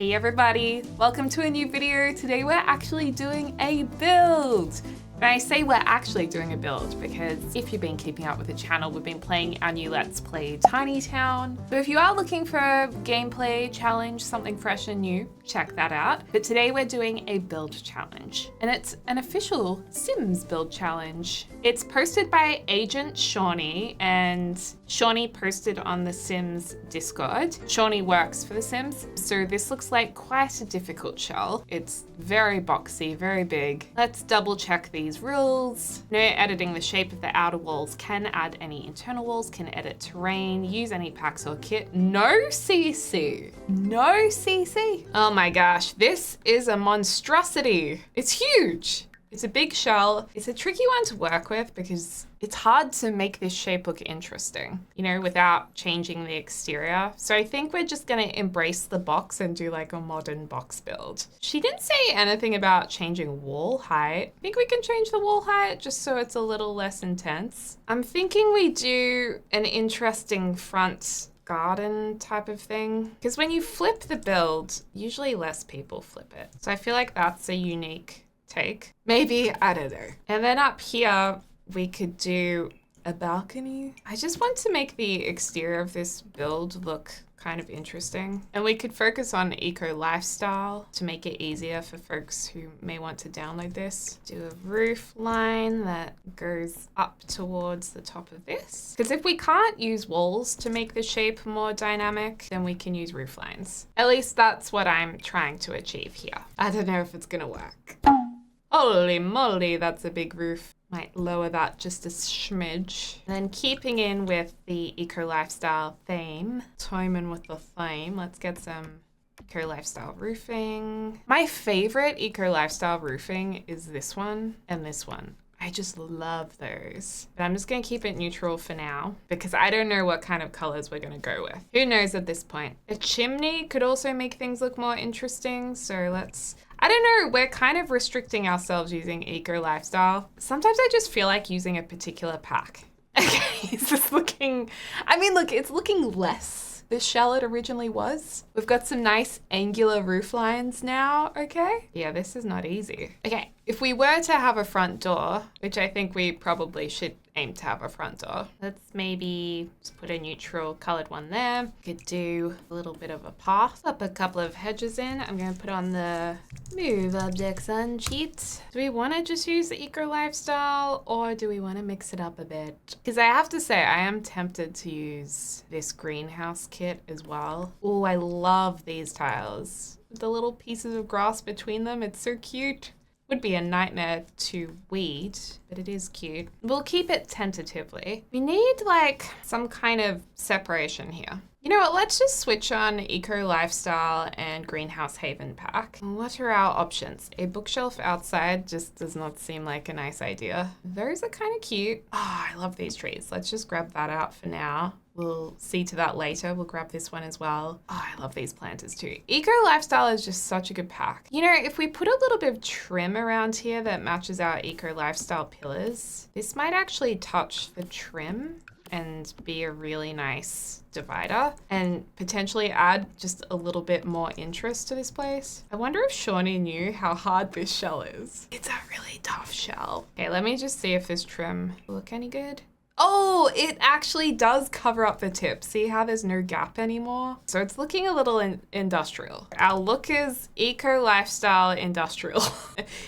Hey everybody, welcome to a new video. Today we're actually doing a build. And I say we're actually doing a build because if you've been keeping up with the channel, we've been playing our new Let's Play Tiny Town. So if you are looking for a gameplay challenge, something fresh and new, check that out. But today we're doing a build challenge and it's an official Sims build challenge. It's posted by Agent Shawnee and Shawnee posted on the Sims Discord. Shawnee works for the Sims, so this looks like quite a difficult shell. It's very boxy, very big. Let's double check these rules. No editing the shape of the outer walls, can add any internal walls, can edit terrain, use any packs or kit. No CC. No CC. Oh my gosh, this is a monstrosity. It's huge. It's a big shell. It's a tricky one to work with because it's hard to make this shape look interesting, you know, without changing the exterior. So I think we're just gonna embrace the box and do like a modern box build. She didn't say anything about changing wall height. I think we can change the wall height just so it's a little less intense. I'm thinking we do an interesting front garden type of thing. Because when you flip the build, usually less people flip it. So I feel like that's a unique take. Maybe, I don't know. And then up here, we could do a balcony. I just want to make the exterior of this build look kind of interesting. And we could focus on eco lifestyle to make it easier for folks who may want to download this. Do a roof line that goes up towards the top of this. Because if we can't use walls to make the shape more dynamic, then we can use roof lines. At least that's what I'm trying to achieve here. I don't know if it's gonna work. Holy moly, that's a big roof. Might lower that just a smidge. And then keeping in with the eco lifestyle theme, toying with the theme, let's get some eco lifestyle roofing. My favorite eco lifestyle roofing is this one and this one. I just love those. But I'm just gonna keep it neutral for now because I don't know what kind of colors we're gonna go with. Who knows at this point? A chimney could also make things look more interesting. So let's, I don't know, we're kind of restricting ourselves using eco lifestyle. Sometimes I just feel like using a particular pack. Okay, is this looking, I mean, look, it's looking less the shell it originally was. We've got some nice angular roof lines now, okay? Yeah, this is not easy. Okay, if we were to have a front door, which I think we probably should aim to have a front door, let's maybe just put a neutral colored one there. Could do a little bit of a path, up a couple of hedges in. I'm gonna put on the move objects on cheat. Do we wanna just use the eco lifestyle or do we wanna mix it up a bit? Because I have to say, I am tempted to use this greenhouse kit as well. Oh, I love these tiles. The little pieces of grass between them, it's so cute. Would be a nightmare to weed, but it is cute. We'll keep it tentatively. We need like some kind of separation here. You know what, let's just switch on Eco Lifestyle and Greenhouse Haven pack. What are our options? A bookshelf outside just does not seem like a nice idea. Those are kind of cute. Oh, I love these trees. Let's just grab that out for now. We'll see to that later. We'll grab this one as well. Oh, I love these planters too. Eco Lifestyle is just such a good pack. You know, if we put a little bit of trim around here that matches our Eco Lifestyle pillars, this might actually touch the trim and be a really nice divider and potentially add just a little bit more interest to this place. I wonder if Shawnee knew how hard this shell is. It's a really tough shell. Okay, let me just see if this trim will look any good. Oh, it actually does cover up the tip. See how there's no gap anymore? So it's looking a little industrial. Our look is eco lifestyle industrial.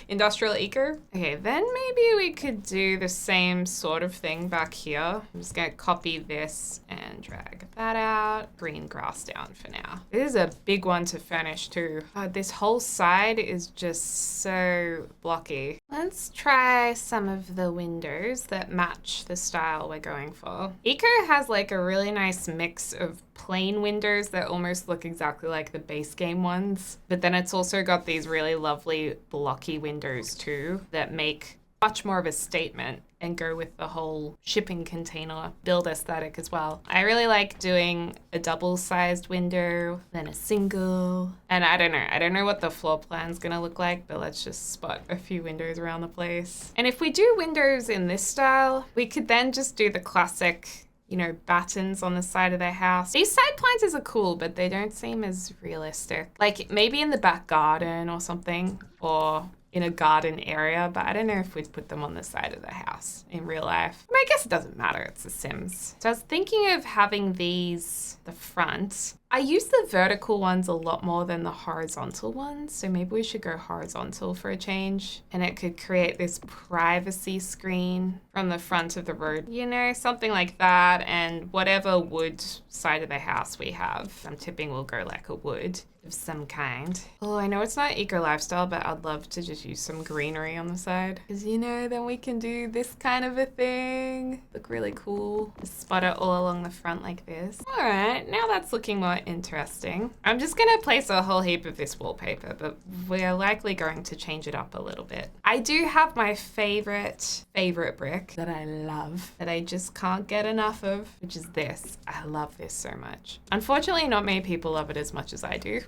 Industrial eco. Okay, then maybe we could do the same sort of thing back here. I'm just gonna copy this and drag that out. Green grass down for now. This is a big one to furnish too. This whole side is just so blocky. Let's try some of the windows that match the style we're going for. Eco has like a really nice mix of plain windows that almost look exactly like the base game ones, but then it's also got these really lovely blocky windows too that make much more of a statement and go with the whole shipping container build aesthetic as well. I really like doing a double-sized window, then a single, and I don't know what the floor plan's gonna look like, but let's just spot a few windows around the place. And if we do windows in this style, we could then just do the classic, you know, battens on the side of their house. These side planters are cool, but they don't seem as realistic. Like maybe in the back garden or something, or in a garden area, but I don't know if we'd put them on the side of the house in real life. I mean, I guess it doesn't matter, it's The Sims. So I was thinking of having these, the front. I use the vertical ones a lot more than the horizontal ones, so maybe we should go horizontal for a change. And it could create this privacy screen from the front of the road, you know, something like that. And whatever wood side of the house we have, I'm tipping we'll go like a wood of some kind. Oh, I know it's not eco lifestyle, but I'd love to just use some greenery on the side. Because, you know, then we can do this kind of a thing. Look really cool. Just spot it all along the front like this. All right, now that's looking more interesting. I'm just gonna place a whole heap of this wallpaper, but we're likely going to change it up a little bit. I do have my favorite brick that I love, that I just can't get enough of, which is this. I love this so much. Unfortunately, not many people love it as much as I do.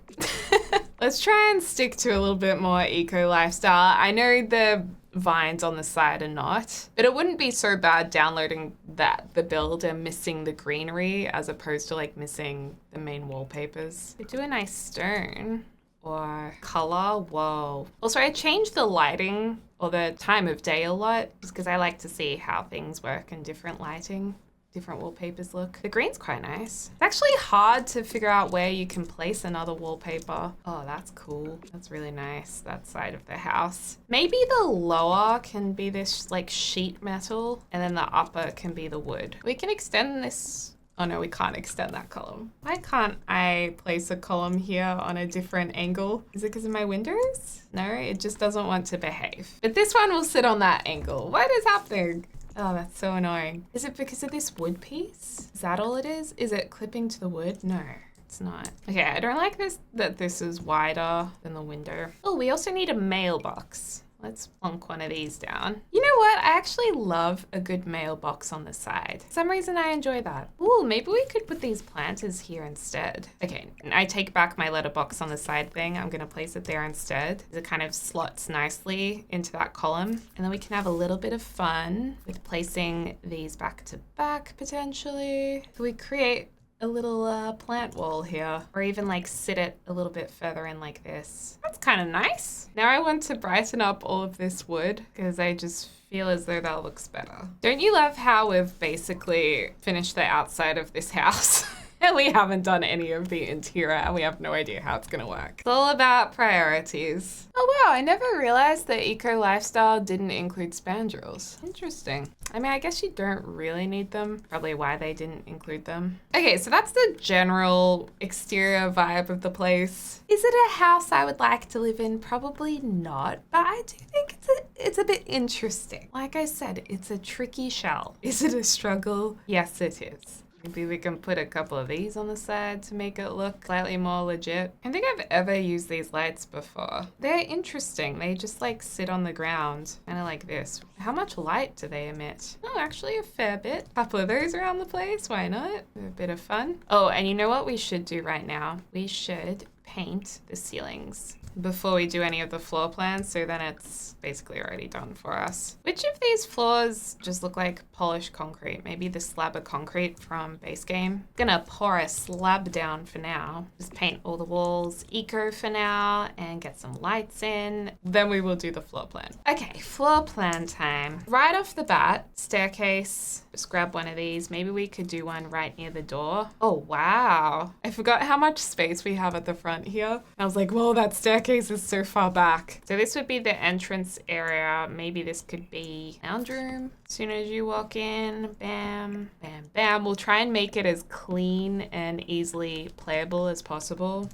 Let's try and stick to a little bit more eco lifestyle. I know the vines on the side are not, but it wouldn't be so bad downloading the build and missing the greenery as opposed to like missing the main wallpapers. We do a nice stone or color. Whoa. Also, I changed the lighting or the time of day a lot just because I like to see how things work in different lighting. Different wallpapers look. The green's quite nice. It's actually hard to figure out where you can place another wallpaper. Oh, that's cool. That's really nice, that side of the house. Maybe the lower can be this like sheet metal and then the upper can be the wood. We can extend this. Oh no, we can't extend that column. Why can't I place a column here on a different angle? Is it because of my windows? No, it just doesn't want to behave. But this one will sit on that angle. What is happening? Oh, that's so annoying. Is it because of this wood piece? Is that all it is? Is it clipping to the wood? No, it's not. Okay, I don't like this, that this is wider than the window. Oh, we also need a mailbox. Let's plonk one of these down. You know what? I actually love a good mailbox on the side. For some reason I enjoy that. Ooh, maybe we could put these planters here instead. Okay, I take back my letterbox on the side thing. I'm gonna place it there instead. It kind of slots nicely into that column. And then we can have a little bit of fun with placing these back to back potentially. So we create a little plant wall here, or even like sit it a little bit further in like this. That's kind of nice. Now I want to brighten up all of this wood because I just feel as though that looks better. Don't you love how we've basically finished the outside of this house? And we haven't done any of the interior and we have no idea how it's gonna work. It's all about priorities. Oh wow, I never realized that eco lifestyle didn't include spandrels. Interesting. I mean, I guess you don't really need them. Probably why they didn't include them. Okay, so that's the general exterior vibe of the place. Is it a house I would like to live in? Probably not, but I do think it's a bit interesting. Like I said, it's a tricky shell. Is it a struggle? Yes, it is. Maybe we can put a couple of these on the side to make it look slightly more legit. I don't think I've ever used these lights before. They're interesting. They just like sit on the ground, kind of like this. How much light do they emit? Oh, actually a fair bit. A couple of those around the place, why not? A bit of fun. Oh, and you know what we should do right now? We should paint the ceilings before we do any of the floor plans, so then it's basically already done for us. Which of these floors just look like polished concrete? Maybe the slab of concrete from base game. Gonna pour a slab down for now. Just paint all the walls eco for now and get some lights in. Then we will do the floor plan. Okay, floor plan time. Right off the bat, staircase. Just grab one of these. Maybe we could do one right near the door. Oh, wow. I forgot how much space we have at the front here. I was like, whoa, that staircase is so far back. So this would be the entrance area. Maybe this could be lounge room. As soon as you walk in, bam, bam, bam. We'll try and make it as clean and easily playable as possible.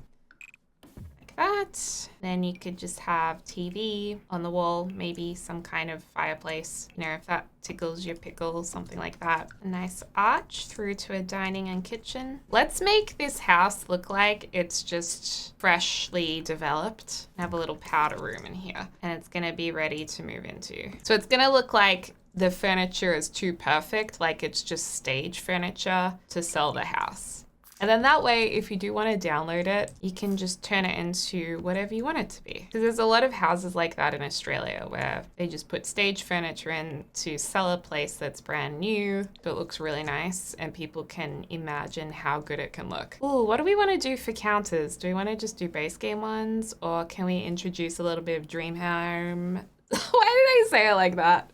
That. Then you could just have TV on the wall, maybe some kind of fireplace, you know, if that tickles your pickles, something like that. A nice arch through to a dining and kitchen. Let's make this house look like it's just freshly developed. Have a little powder room in here and it's gonna be ready to move into. So it's gonna look like the furniture is too perfect, like it's just stage furniture to sell the house. And then that way, if you do want to download it, you can just turn it into whatever you want it to be. Because there's a lot of houses like that in Australia where they just put stage furniture in to sell a place that's brand new, but looks really nice, and people can imagine how good it can look. Ooh, what do we want to do for counters? Do we want to just do base game ones, or can we introduce a little bit of dream home? Why did I say it like that?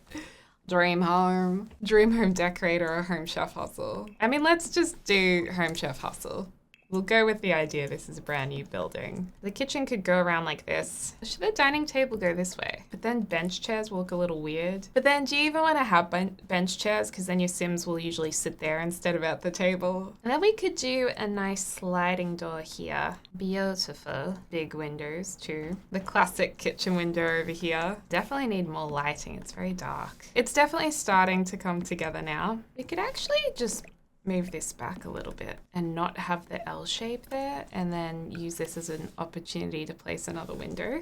Dream home decorator, or home chef hustle. I mean, let's just do home chef hustle. We'll go with the idea this is a brand new building. The kitchen could go around like this. Should the dining table go this way? But then bench chairs will look a little weird. But then do you even want to have bench chairs? Because then your Sims will usually sit there instead of at the table. And then we could do a nice sliding door here. Beautiful. Big windows too. The classic kitchen window over here. Definitely need more lighting. It's very dark. It's definitely starting to come together now. We could actually just move this back a little bit and not have the L shape there, and then use this as an opportunity to place another window.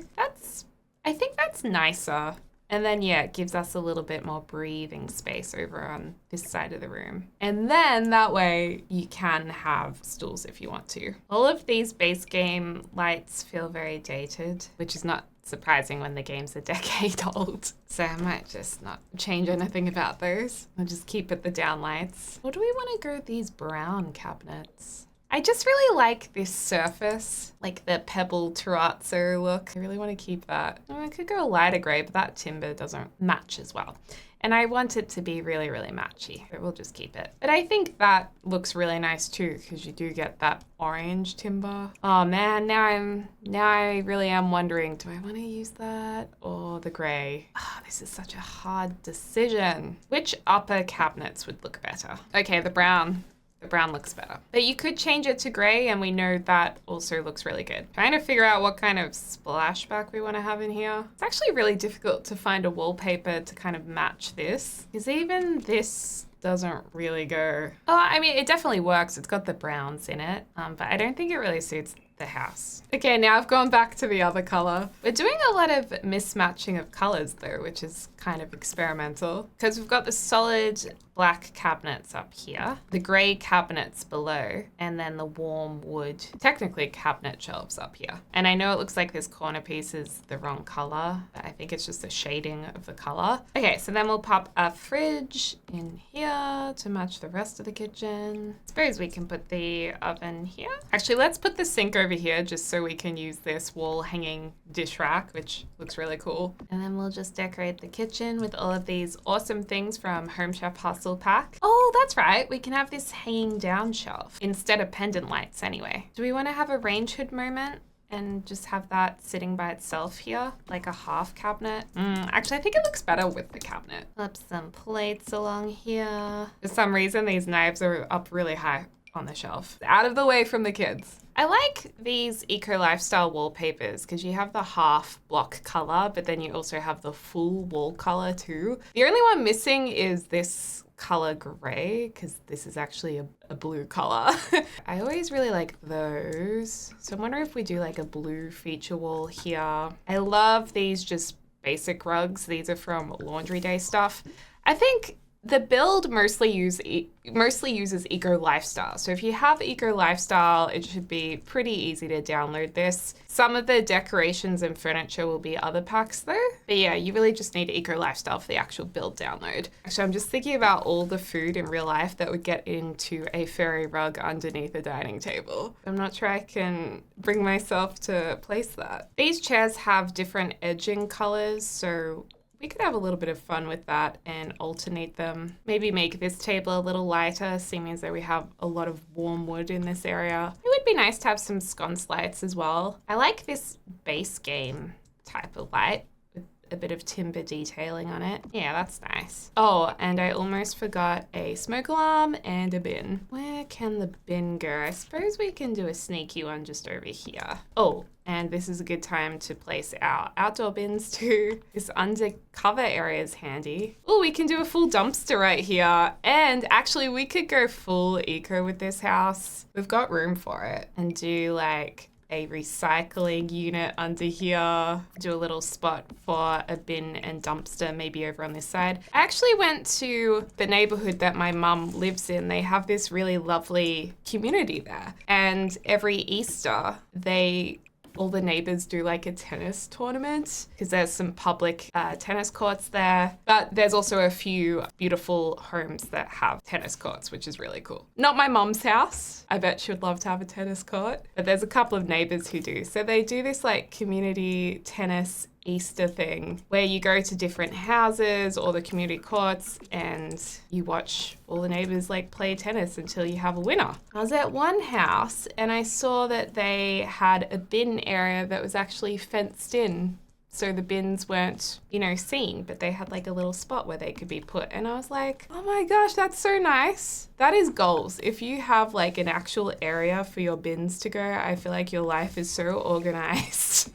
I think that's nicer. And then, yeah, it gives us a little bit more breathing space over on this side of the room. And then that way you can have stools if you want to. All of these base game lights feel very dated, which is not surprising when the game's a decade old. So I might just not change anything about those. I'll just keep it the down lights. Or do we want to go these brown cabinets? I just really like this surface, like the pebble terrazzo look. I really want to keep that. I could go a lighter gray, but that timber doesn't match as well. And I want it to be really, really matchy, but we'll just keep it. But I think that looks really nice too, because you do get that orange timber. Oh man, now I really am wondering, do I want to use that or the gray? Oh, this is such a hard decision. Which upper cabinets would look better? Okay, the brown. The brown looks better. But you could change it to gray, and we know that also looks really good. Trying to figure out what kind of splashback we want to have in here. It's actually really difficult to find a wallpaper to kind of match this, because even this doesn't really go. Oh, I mean, it definitely works. It's got the browns in it, but I don't think it really suits the house. Okay, now I've gone back to the other color. We're doing a lot of mismatching of colors though, which is kind of experimental, because we've got the solid black cabinets up here, the gray cabinets below, and then the warm wood, technically cabinet shelves up here. And I know it looks like this corner piece is the wrong color, but I think it's just the shading of the color. Okay, so then we'll pop a fridge in here to match the rest of the kitchen. I suppose we can put the oven here. Actually, let's put the sink over here just so we can use this wall hanging dish rack, which looks really cool. And then we'll just decorate the kitchen with all of these awesome things from Home Chef Hustle pack. Oh, that's right. We can have this hanging down shelf instead of pendant lights anyway. Do we want to have a range hood moment and just have that sitting by itself here, like a half cabinet? Actually, I think it looks better with the cabinet. Flip some plates along here. For some reason, these knives are up really high on the shelf, out of the way from the kids. I like these eco lifestyle wallpapers because you have the half block color, but then you also have the full wall color too. The only one missing is this color gray, because this is actually a blue color. I always really like those. So I'm wondering if we do like a blue feature wall here. I love these just basic rugs. These are from Laundry Day stuff. I think the build mostly uses Eco Lifestyle. So if you have Eco Lifestyle, it should be pretty easy to download this. Some of the decorations and furniture will be other packs though. But yeah, you really just need Eco Lifestyle for the actual build download. Actually, I'm just thinking about all the food in real life that would get into a fairy rug underneath a dining table. I'm not sure I can bring myself to place that. These chairs have different edging colors, so we could have a little bit of fun with that and alternate them. Maybe make this table a little lighter, seeing as though we have a lot of warm wood in this area. It would be nice to have some sconce lights as well. I like this base game type of light with a bit of timber detailing on it. Yeah, that's nice. Oh, and I almost forgot a smoke alarm and a bin. Where can the bin go? I suppose we can do a sneaky one just over here. Oh, and this is a good time to place our outdoor bins too. This undercover area is handy. Oh, we can do a full dumpster right here. And actually we could go full eco with this house. We've got room for it, and do like a recycling unit under here, do a little spot for a bin and dumpster maybe over on this side. I actually went to the neighborhood that my mum lives in. They have this really lovely community there, and every Easter all the neighbors do like a tennis tournament because there's some public tennis courts there, but there's also a few beautiful homes that have tennis courts, which is really cool. Not my mom's house. I bet she would love to have a tennis court, but there's a couple of neighbors who do. So they do this like community tennis Easter thing where you go to different houses or the community courts and you watch all the neighbors like play tennis until you have a winner. I was at one house and I saw that they had a bin area that was actually fenced in. So the bins weren't, seen, but they had like a little spot where they could be put. And I was like, oh my gosh, that's so nice. That is goals. If you have like an actual area for your bins to go, I feel like your life is so organized.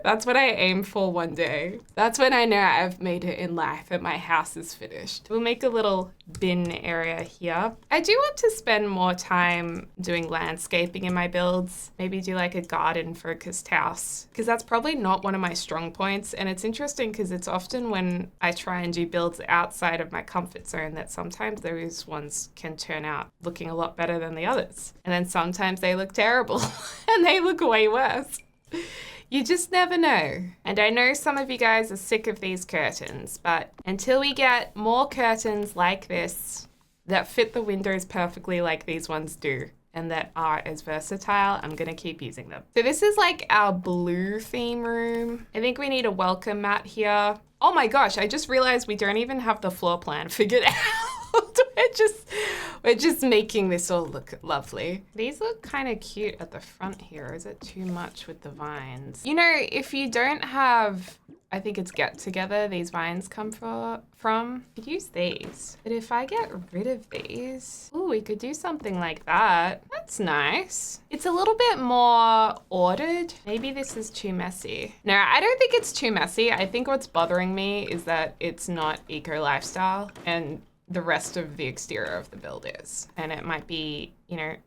That's what I aim for one day. That's when I know I've made it in life and my house is finished. We'll make a little bin area here. I do want to spend more time doing landscaping in my builds. Maybe do like a garden focused house, because that's probably not one of my strong points. And it's interesting because it's often when I try and do builds outside of my comfort zone that sometimes those ones can turn out looking a lot better than the others. And then sometimes they look terrible and they look way worse. You just never know. And I know some of you guys are sick of these curtains, but until we get more curtains like this that fit the windows perfectly like these ones do and that are as versatile, I'm gonna keep using them. So this is like our blue theme room. I think we need a welcome mat here. Oh my gosh, I just realized we don't even have the floor plan figured out. We're just making this all look lovely. These look kind of cute at the front here. Is it too much with the vines? If you don't have, I think it's Get Together, these vines come from, you could use these. But if I get rid of these, ooh, we could do something like that. That's nice. It's a little bit more ordered. Maybe this is too messy. No, I don't think it's too messy. I think what's bothering me is that it's not eco lifestyle and the rest of the exterior of the build is. And it might be,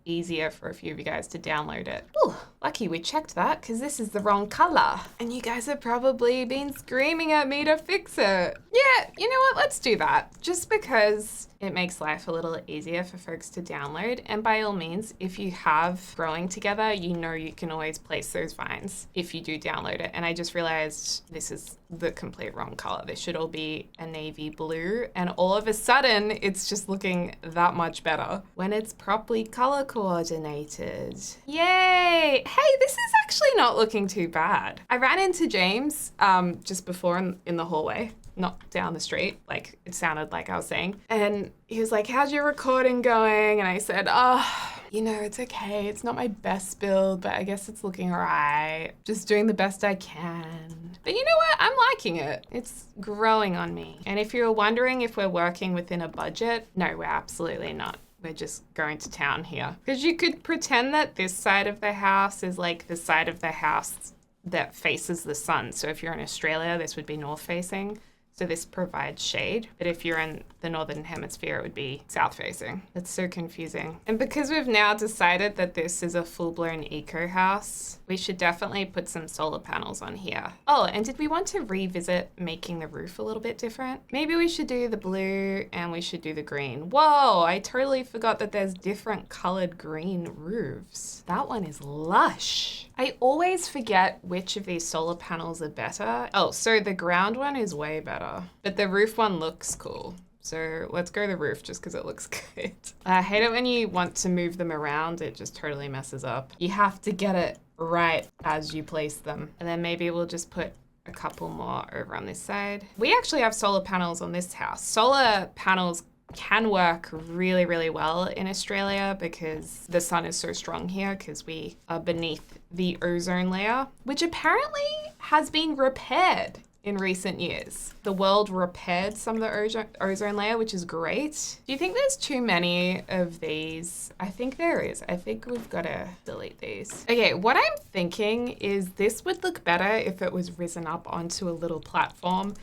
easier for a few of you guys to download it. Ooh, lucky we checked that because this is the wrong color. And you guys have probably been screaming at me to fix it. Yeah, you know what? Let's do that. Just because it makes life a little easier for folks to download. And by all means, if you have growing together, you can always place those vines if you do download it. And I just realized this is the complete wrong color. This should all be a navy blue. And all of a sudden, it's just looking that much better when it's properly color coordinated. Yay! Hey, this is actually not looking too bad. I ran into James just before in the hallway, not down the street, like it sounded like I was saying. And he was like, how's your recording going? And I said, it's okay. It's not my best build, but I guess it's looking all right. Just doing the best I can. But you know what? I'm liking it. It's growing on me. And if you're wondering if we're working within a budget, no, we're absolutely not. We're just going to town here. Because you could pretend that this side of the house is like the side of the house that faces the sun. So if you're in Australia, this would be north facing. So this provides shade. But if you're in the northern hemisphere, it would be south facing. It's so confusing. And because we've now decided that this is a full-blown eco house, we should definitely put some solar panels on here. Oh, and did we want to revisit making the roof a little bit different? Maybe we should do the blue and we should do the green. Whoa, I totally forgot that there's different colored green roofs. That one is lush. I always forget which of these solar panels are better. Oh, so the ground one is way better, but the roof one looks cool. So let's go the roof just because it looks good. I hate it when you want to move them around. It just totally messes up. You have to get it right as you place them. And then maybe we'll just put a couple more over on this side. We actually have solar panels on this house. Solar panels can work really, really well in Australia because the sun is so strong here because we are beneath the ozone layer, which apparently has been repaired in recent years. The world repaired some of the ozone layer, which is great. Do you think there's too many of these? I think there is. I think we've got to delete these. Okay, what I'm thinking is this would look better if it was risen up onto a little platform.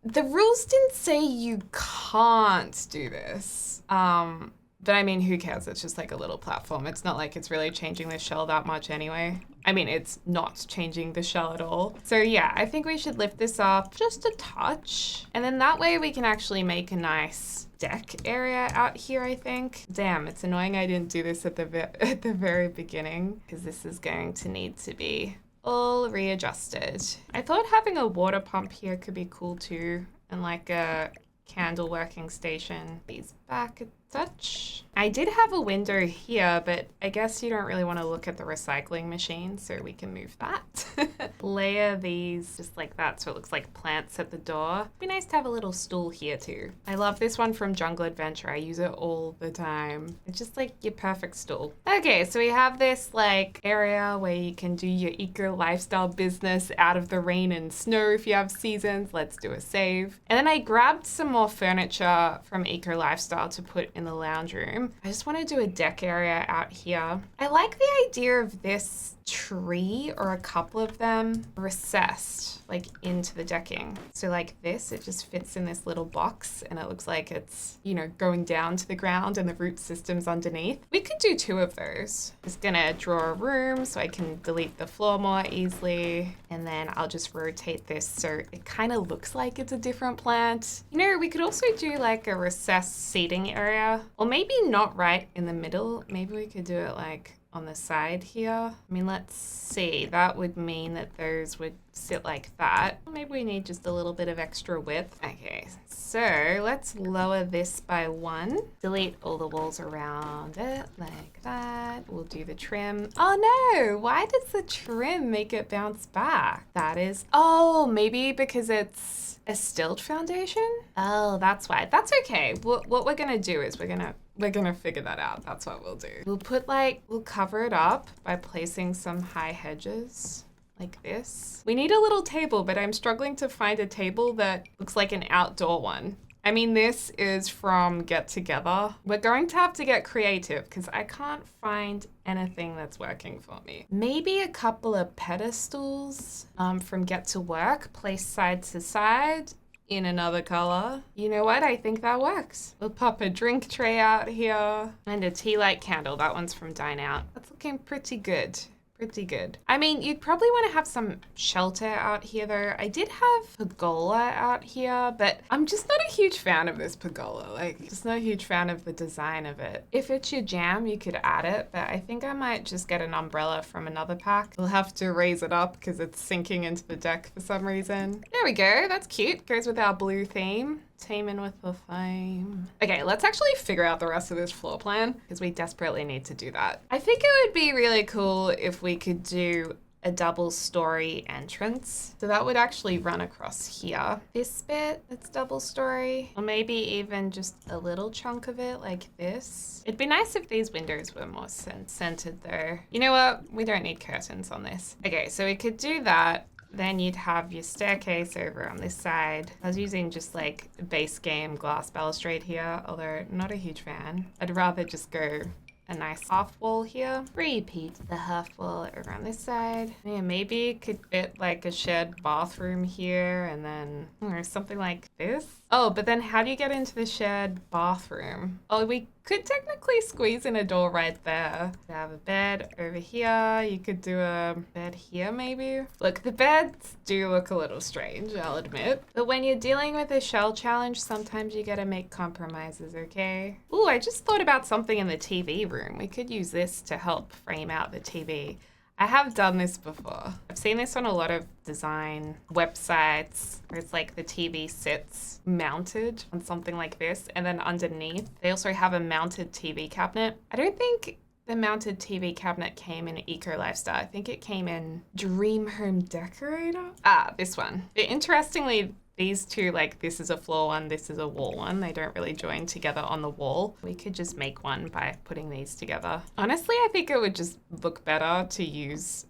The rules didn't say you can't do this. But I mean, who cares? It's just like a little platform. It's not like it's really changing the shell that much anyway. I mean, it's not changing the shell at all. So yeah, I think we should lift this up just a touch. And then that way we can actually make a nice deck area out here, I think. Damn, it's annoying I didn't do this at the very beginning, because this is going to need to be all readjusted. I thought having a water pump here could be cool too, and like a candle working station. These back a touch. I did have a window here, but I guess you don't really want to look at the recycling machine, so we can move that. Layer these just like that so it looks like plants at the door. Be nice to have a little stool here too. I love this one from Jungle Adventure. I use it all the time. It's just like your perfect stool. Okay, so we have this like area where you can do your eco lifestyle business out of the rain and snow if you have seasons. Let's do a save. And then I grabbed some more furniture from Eco Lifestyle to put in the lounge room. I just want to do a deck area out here. I like the idea of this tree or a couple of them recessed like into the decking. So like this, it just fits in this little box and it looks like it's, you know, going down to the ground and the root system's underneath. We could do 2 of those. Just gonna draw a room so I can delete the floor more easily. And then I'll just rotate this so it kind of looks like it's a different plant. You know, we could also do like a recessed seating area, or maybe not right in the middle. Maybe we could do it like on the side here. I mean, let's see. That would mean that those would sit like that. Maybe we need just a little bit of extra width. Okay, so let's lower this by 1. Delete all the walls around it like that. We'll do the trim. Oh no, why does the trim make it bounce back? That is, oh, maybe because it's a stilt foundation? Oh, that's why. That's okay. What we're gonna do is we're gonna figure that out. That's what we'll do. We'll cover it up by placing some high hedges like this. We need a little table, but I'm struggling to find a table that looks like an outdoor one. I mean, this is from Get Together. We're going to have to get creative because I can't find anything that's working for me. Maybe a couple of pedestals from Get to Work, placed side to side in another color. You know what? I think that works. We'll pop a drink tray out here and a tea light candle. That one's from Dine Out. That's looking pretty good. Pretty good. I mean, you'd probably want to have some shelter out here though. I did have pergola out here, but I'm just not a huge fan of this pergola. Like, just not a huge fan of the design of it. If it's your jam, you could add it, but I think I might just get an umbrella from another pack. We'll have to raise it up because it's sinking into the deck for some reason. There we go. That's cute. Goes with our blue theme. Teaming with the flame. Okay, let's actually figure out the rest of this floor plan because we desperately need to do that. I think it would be really cool if we could do a double story entrance. So that would actually run across here. This bit, that's double story, or maybe even just a little chunk of it like this. It'd be nice if these windows were more centered though. You know what? We don't need curtains on this. Okay, so we could do that. Then you'd have your staircase over on this side. I was using just like a base game glass balustrade here, although not a huge fan. I'd rather just go a nice half wall here. Repeat the half wall around this side. Yeah, maybe it could fit like a shared bathroom here and then or something like this. Oh, but then how do you get into the shared bathroom? Oh, we could technically squeeze in a door right there. You have a bed over here. You could do a bed here maybe. Look, the beds do look a little strange, I'll admit. But when you're dealing with a shell challenge, sometimes you gotta make compromises, okay? Ooh, I just thought about something in the TV room. We could use this to help frame out the TV. I have done this before. I've seen this on a lot of design websites where it's like the TV sits mounted on something like this, and then underneath they also have a mounted TV cabinet. I don't think the mounted TV cabinet came in Eco Lifestyle. I think it came in Dream Home Decorator. Ah, this one. Interestingly, these two, like this is a floor one, this is a wall one. They don't really join together on the wall. We could just make one by putting these together. Honestly, I think it would just look better to use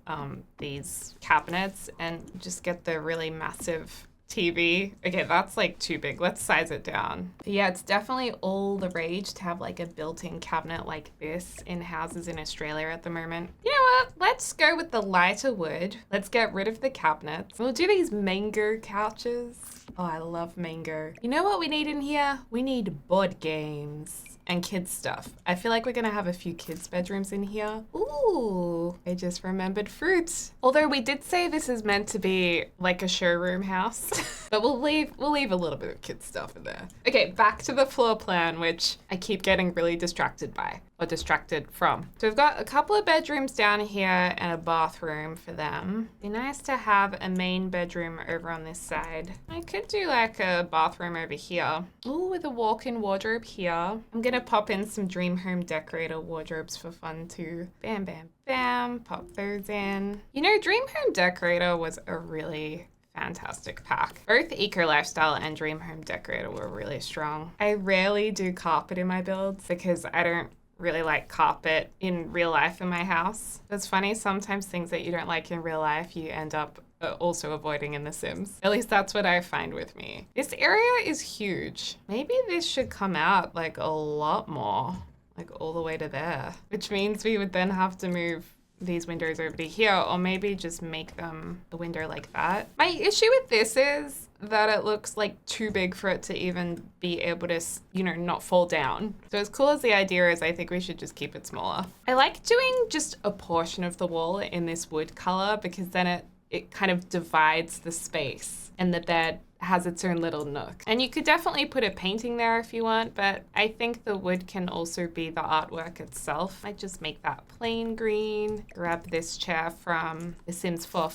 these cabinets and just get the really massive TV. Okay, that's like too big. Let's size it down. But yeah, it's definitely all the rage to have like a built-in cabinet like this in houses in Australia at the moment. You know what? Let's go with the lighter wood. Let's get rid of the cabinets. We'll do these mango couches. Oh, I love mango. You know what we need in here? We need board games. and kids stuff. I feel like we're gonna have a few kids bedrooms in here. Ooh, I just remembered fruit. Although we did say this is meant to be like a showroom house, but we'll leave a little bit of kids stuff in there. Okay, back to the floor plan, which I keep getting really distracted by, or distracted from. So we've got a couple of bedrooms down here and a bathroom for them. Be nice to have a main bedroom over on this side. I could do like a bathroom over here. Ooh, with a walk-in wardrobe here. I'm gonna pop in some Dream Home Decorator wardrobes for fun too. Bam, bam, bam, pop those in. You know, Dream Home Decorator was a really fantastic pack. Both Eco Lifestyle and Dream Home Decorator were really strong. I rarely do carpet in my builds because I don't really like carpet in real life in my house. It's funny, sometimes things that you don't like in real life, you end up also avoiding in The Sims. At least that's what I find with me. This area is huge. Maybe this should come out like a lot more, like all the way to there, which means we would then have to move these windows over to here, or maybe just make them a window like that. My issue with this is that it looks like too big for it to even be able to, you know, not fall down. So as cool as the idea is, I think we should just keep it smaller. I like doing just a portion of the wall in this wood color because then it kind of divides the space and the bed has its own little nook. And you could definitely put a painting there if you want, but I think the wood can also be the artwork itself. I just make that plain green. Grab this chair from The Sims 4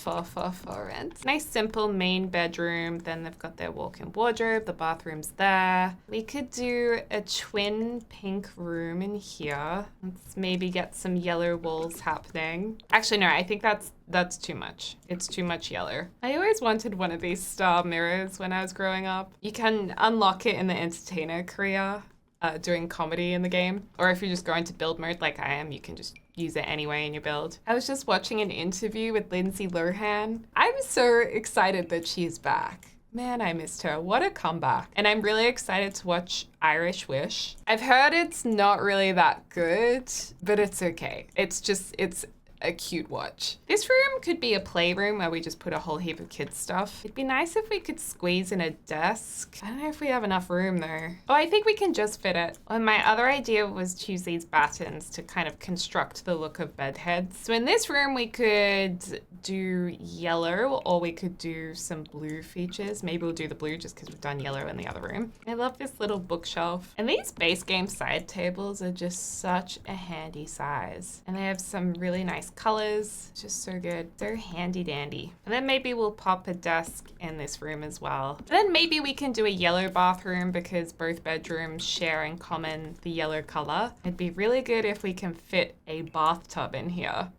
rent. Nice simple main bedroom. Then they've got their walk-in wardrobe. The bathroom's there. We could do a twin pink room in here. Let's maybe get some yellow walls happening. Actually, no, I think that's too much. It's too much yellow. I always wanted one of these star mirrors when I was growing up. You can unlock it in the entertainer career doing comedy in the game. Or if you're just going to build mode like I am, you can just use it anyway in your build. I was just watching an interview with Lindsay Lohan. I'm so excited that she's back. Man, I missed her. What a comeback. And I'm really excited to watch Irish Wish. I've heard it's not really that good, but it's okay. It's a cute watch. This room could be a playroom where we just put a whole heap of kids stuff. It'd be nice if we could squeeze in a desk. I don't know if we have enough room though. Oh, I think we can just fit it. And my other idea was to use these battens to kind of construct the look of bed heads. So in this room, we could do yellow or we could do some blue features. Maybe we'll do the blue just because we've done yellow in the other room. I love this little bookshelf. And these base game side tables are just such a handy size. And they have some really nice colors, just so good. They're handy dandy. And then maybe we'll pop a desk in this room as well. And then maybe we can do a yellow bathroom because both bedrooms share in common the yellow color. It'd be really good if we can fit a bathtub in here.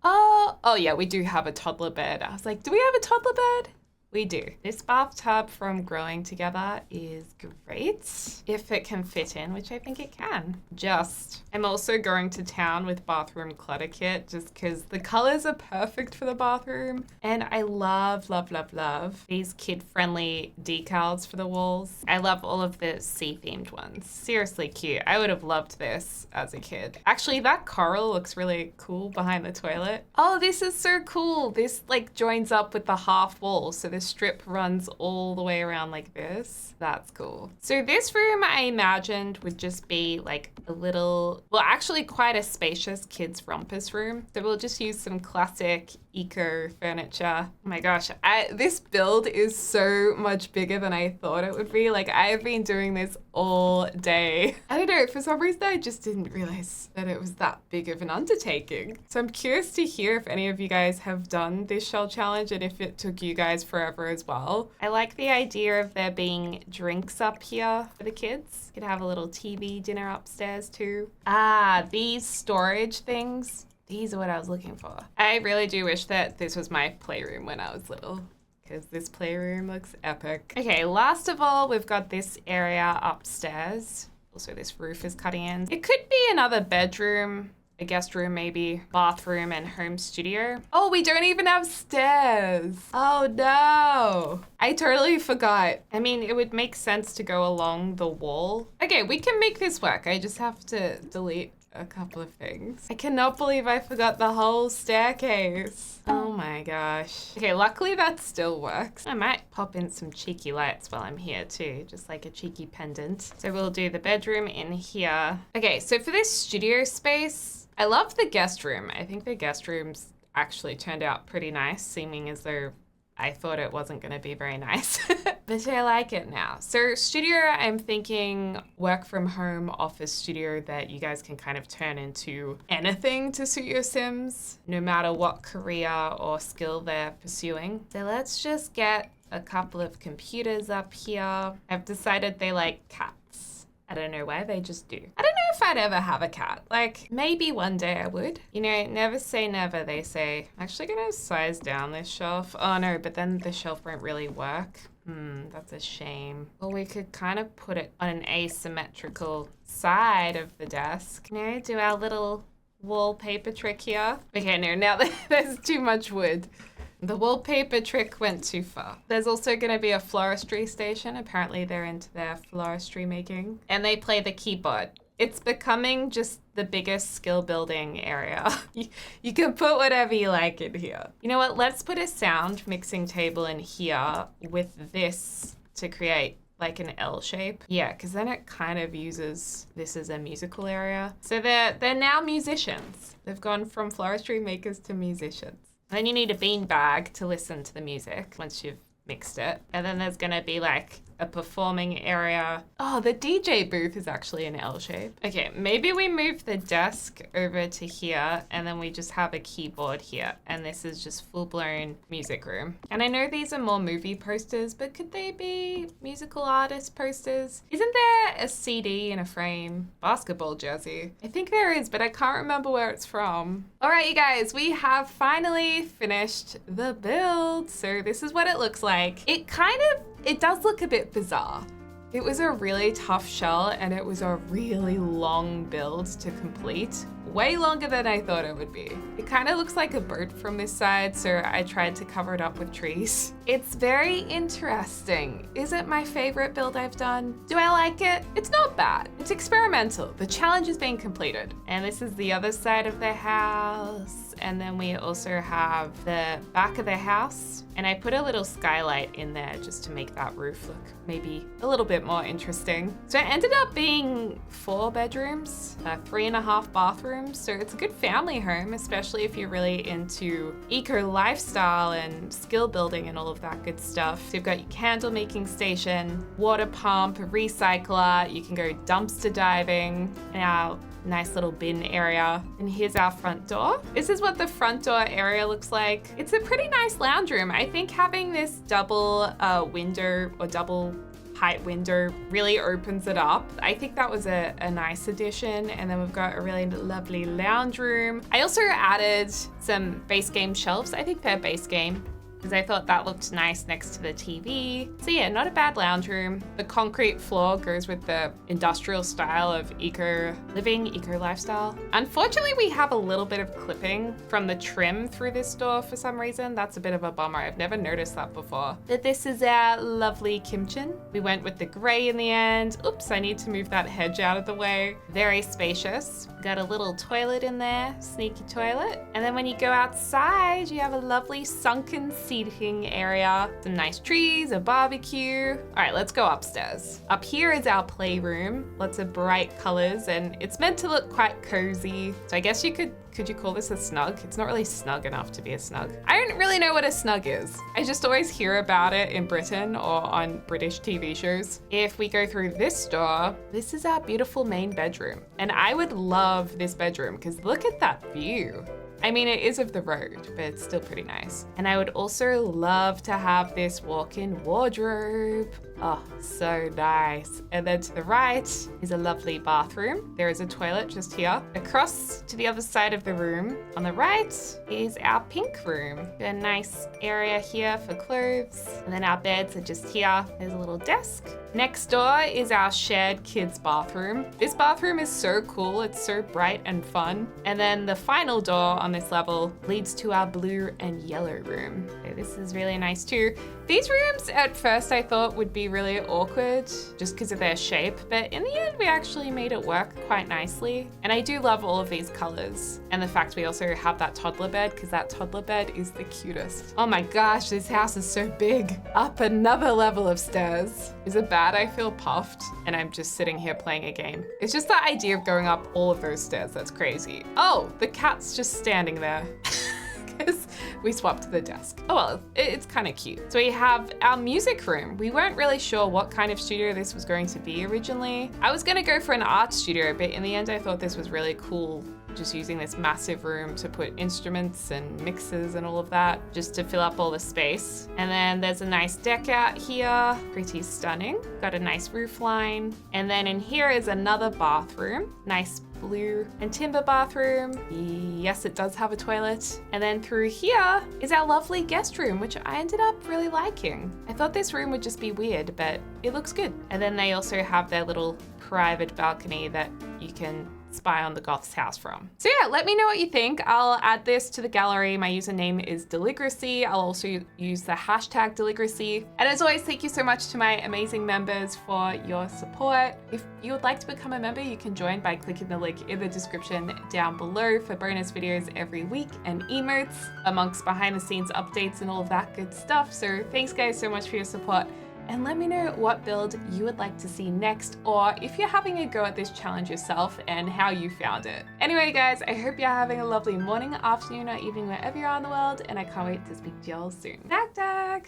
Oh yeah, we do have a toddler bed. I was like, do we have a toddler bed? We do. This bathtub from Growing Together is great if it can fit in, which I think it can. I'm also going to town with bathroom clutter kit just because the colors are perfect for the bathroom. And I love these kid-friendly decals for the walls. I love all of the sea-themed ones. Seriously cute. I would have loved this as a kid. Actually, that coral looks really cool behind the toilet. Oh, this is so cool. This like joins up with the half wall. So this strip runs all the way around like this. That's cool. So this room I imagined would just be like a little, well, actually quite a spacious kids rumpus room. So we'll just use some classic eco furniture. Oh my gosh, this build is so much bigger than I thought it would be. Like I've been doing this all day. I don't know, for some reason I just didn't realize that it was that big of an undertaking. So I'm curious to hear if any of you guys have done this shell challenge and if it took you guys forever as well. I like the idea of there being drinks up here for the kids. You could have a little TV dinner upstairs too. These storage things. These are what I was looking for. I really do wish that this was my playroom when I was little because this playroom looks epic. Okay, last of all, we've got this area upstairs. Also, this roof is cutting in. It could be another bedroom, a guest room maybe, bathroom and home studio. Oh, we don't even have stairs. Oh no. I totally forgot. I mean, it would make sense to go along the wall. Okay, we can make this work. I just have to delete a couple of things. I cannot believe I forgot the whole staircase. Oh my gosh. Okay, luckily that still works. I might pop in some cheeky lights while I'm here too, just like a cheeky pendant. So we'll do the bedroom in here. Okay, so for this studio space, I love the guest room. I think the guest rooms actually turned out pretty nice, seeming as though I thought it wasn't gonna be very nice, but I like it now. So studio, I'm thinking work from home office studio that you guys can kind of turn into anything to suit your Sims, no matter what career or skill they're pursuing. So let's just get a couple of computers up here. I've decided they like cats. I don't know why, they just do. I don't know if I'd ever have a cat. Like, maybe one day I would. You know, never say never, they say. I'm actually gonna size down this shelf. Oh no, but then the shelf won't really work. That's a shame. Or we could kind of put it on an asymmetrical side of the desk. You know, do our little wallpaper trick here. Okay, no, now there's too much wood. The wallpaper trick went too far. There's also going to be a floristry station. Apparently they're into their floristry making. And they play the keyboard. It's becoming just the biggest skill building area. You can put whatever you like in here. You know what? Let's put a sound mixing table in here with this to create like an L shape. Yeah, because then it kind of uses this as a musical area. So they're now musicians. They've gone from floristry makers to musicians. Then you need a bean bag to listen to the music once you've mixed it. And then there's gonna be like a performing area. Oh, the DJ booth is actually an L shape. Okay, maybe we move the desk over to here and then we just have a keyboard here. And this is just full-blown music room. And I know these are more movie posters, but could they be musical artist posters? Isn't there a CD in a frame? Basketball jersey. I think there is, but I can't remember where it's from. All right, you guys, we have finally finished the build. So this is what it looks like. It does look a bit bizarre. It was a really tough shell and it was a really long build to complete. Way longer than I thought it would be. It kind of looks like a boat from this side, so I tried to cover it up with trees. It's very interesting. Is it my favorite build I've done? Do I like it? It's not bad. It's experimental. The challenge is being completed. And this is the other side of the house. And then we also have the back of the house. And I put a little skylight in there just to make that roof look maybe a little bit more interesting. So it ended up being 4 bedrooms, 3.5 bathrooms. So it's a good family home, especially if you're really into eco lifestyle and skill building and all of that good stuff. So you've got your candle making station, water pump, recycler, you can go dumpster diving, and our nice little bin area. And here's our front door. This is what the front door area looks like. It's a pretty nice lounge room. I think having this double window or double height window really opens it up. I think that was a nice addition. And then we've got a really lovely lounge room. I also added some base game shelves. I think they're base game, because I thought that looked nice next to the TV. So yeah, not a bad lounge room. The concrete floor goes with the industrial style of eco living, eco lifestyle. Unfortunately, we have a little bit of clipping from the trim through this door for some reason. That's a bit of a bummer. I've never noticed that before. But this is our lovely kitchen. We went with the gray in the end. Oops, I need to move that hedge out of the way. Very spacious. Got a little toilet in there, sneaky toilet. And then when you go outside, you have a lovely sunken seating area, some nice trees, a barbecue. All right, let's go upstairs. Up here is our playroom, lots of bright colors, and it's meant to look quite cozy. So I guess could you call this a snug? It's not really snug enough to be a snug. I don't really know what a snug is. I just always hear about it in Britain or on British TV shows. If we go through this door, this is our beautiful main bedroom. And I would love this bedroom because look at that view. I mean, it is of the road, but it's still pretty nice. And I would also love to have this walk-in wardrobe. Oh, so nice. And then to the right is a lovely bathroom. There is a toilet just here. Across to the other side of the room, on the right, is our pink room. A nice area here for clothes. And then our beds are just here. There's a little desk. Next door is our shared kids bathroom. This bathroom is so cool. It's so bright and fun. And then the final door on this level leads to our blue and yellow room. So this is really nice too. These rooms at first I thought would be be really awkward just because of their shape, but in the end we actually made it work quite nicely. And I do love all of these colors and the fact we also have that toddler bed, because that toddler bed is the cutest. Oh my gosh, this house is so big. Up another level of stairs. Is it bad I feel puffed and I'm just sitting here playing a game? It's just the idea of going up all of those stairs that's crazy. Oh, the cat's just standing there. Because we swapped the desk. Oh well, it's kind of cute. So we have our music room. We weren't really sure what kind of studio this was going to be originally. I was gonna go for an art studio, but in the end I thought this was really cool, just using this massive room to put instruments and mixers and all of that, just to fill up all the space. And then there's a nice deck out here, pretty stunning. Got a nice roof line. And then in here is another bathroom, nice blue and timber bathroom. Yes, it does have a toilet. And then through here is our lovely guest room, which I ended up really liking. I thought this room would just be weird, but it looks good. And then they also have their little private balcony that you can spy on the goth's house from. So yeah, let me know what you think. I'll add this to the gallery. My username is Deligracy. I'll also use the hashtag Deligracy. And as always, thank you so much to my amazing members for your support. If you would like to become a member, you can join by clicking the link in the description down below for bonus videos every week and emotes amongst behind the scenes updates and all of that good stuff. So thanks guys so much for your support. And let me know what build you would like to see next, or if you're having a go at this challenge yourself and how you found it. Anyway guys, I hope you're having a lovely morning, afternoon, or evening wherever you are in the world, and I can't wait to speak to y'all soon. Dag dag!